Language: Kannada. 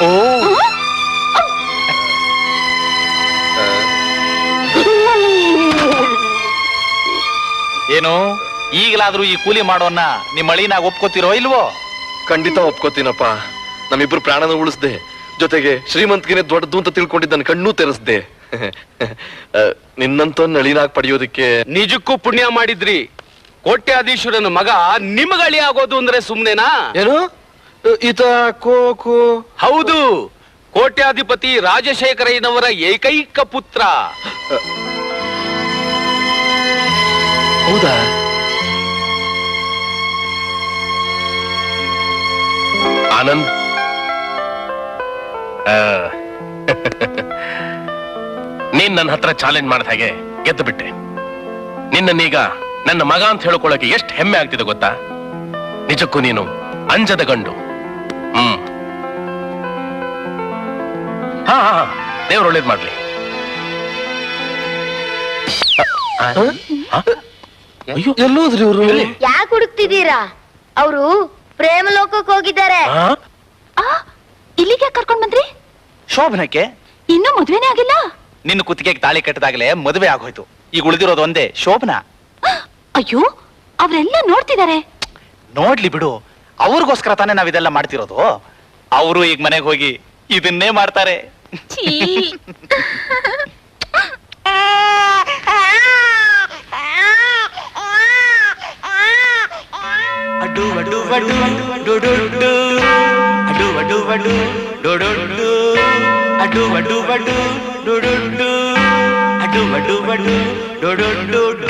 ಓ ಏನು ಈಗಲಾದ್ರೂ ಈ ಕೂಲಿ ಮಾಡೋನ್ನ ನಿಮ್ಮ ಅಳಿನಾಗ ಒಪ್ಕೋತಿರೋ ಇಲ್ವೋ? ಖಂಡಿತ ಒಪ್ಕೋತೀನಪ್ಪ. ನಮ್ಮಿಬ್ರು ಪ್ರಾಣನ ಉಳಿಸ್ದೆ, ಜೊತೆಗೆ ಶ್ರೀಮಂತಿಗೆ ದೊಡ್ಡದು ಅಂತ ತಿಳ್ಕೊಂಡಿದ್ದ ನನ್ನ ಕಣ್ಣೂ ತೆರೆಸ್ದೆ. ನಿನ್ನಂತ ನಳಿನಾಗ್ ಪಡೆಯೋದಕ್ಕೆ ನಿಜಕ್ಕೂ ಪುಣ್ಯ ಮಾಡಿದ್ರಿ. ಕೋಟ್ಯಾಧೀಶ್ವರನ ಮಗ ನಿಮಗಳಿ ಆಗೋದು ಅಂದ್ರೆ ಸುಮ್ನೆನಾ? ಏನು ಈತ ಕೋಕು? ಹೌದು, ಕೋಟ್ಯಾಧಿಪತಿ ರಾಜಶೇಖರಯ್ಯನವರ ಏಕೈಕ ಪುತ್ರ. ಹೌದಾ? ಆನಂದ್, ನೀನ್ ನನ್ನ ಹತ್ರ ಚಾಲೆಂಜ್ ಮಾಡಿದ ಹಾಗೆ ಗೆದ್ದು ಬಿಟ್ಟೆ. ನಿನ್ನನ್ನೀಗ ನನ್ನ ಮಗ ಅಂತ ಹೇಳ್ಕೊಳ್ಳೋಕೆ ಎಷ್ಟು ಹೆಮ್ಮೆ ಆಗ್ತಿದೆ ಗೊತ್ತಾ? ನಿಜಕ್ಕೂ ನೀನು ಅಂಜದ ಗಂಡು. ಹಾ ಹಾ, ದೇವ್ರು ಒಳ್ಳೇದ್ ಮಾಡ್ಲಿ. ಎಲ್ಲೋದ್ರಿ ಇವ್ರು? ಯಾಕೆ ಹುಡುಕ್ತಿದ್ದೀರಾ? ಅವರು ಪ್ರೇಮ ಲೋಕಕ್ಕೆ ಹೋಗಿದ್ದಾರೆ. ಇಲ್ಲಿಗೆ ಕರ್ಕೊಂಡ್ ಬಂದ್ರಿ? ಶೋಭನಕ್ಕೆ ಇನ್ನೂ ಮದ್ವೆನೇ ಆಗಿಲ್ಲ. ನಿನ್ನ ಕುತ್ತಿಗೆಗೆ ತಾಳಿ ಕಟ್ಟದಾಗಲೇ ಮದುವೆ ಆಗೋಯ್ತು. ಈಗ ಉಳಿದಿರೋದು ಒಂದೇ ಶೋಭನಾ. ಅಯ್ಯೋ, ಅವರೆಲ್ಲ ನೋಡ್ತಿದ್ದಾರೆ. ನೋಡ್ಲಿ ಬಿಡು, ಅವ್ರಿಗೋಸ್ಕರ ತಾನೇ ನಾವಿದೆಲ್ಲ ಮಾಡ್ತಿರೋದು. ಅವರು ಈಗ ಮನೆಗೆ ಹೋಗಿ ಇದನ್ನೇ ಮಾಡ್ತಾರೆ. ಅಡು ಅಡು ಅಡು ಡೊಡೊಡ್ಡು ಅಡು ಅಡು ಅಡು ಡೊಡೊಡ್ಡು ಅಡು ಅಡು ಅಡು ಡೊಡೊಡ್ಡು ಅಡು ಅಡು ಅಡು ಡೊಡೊಡ್ಡು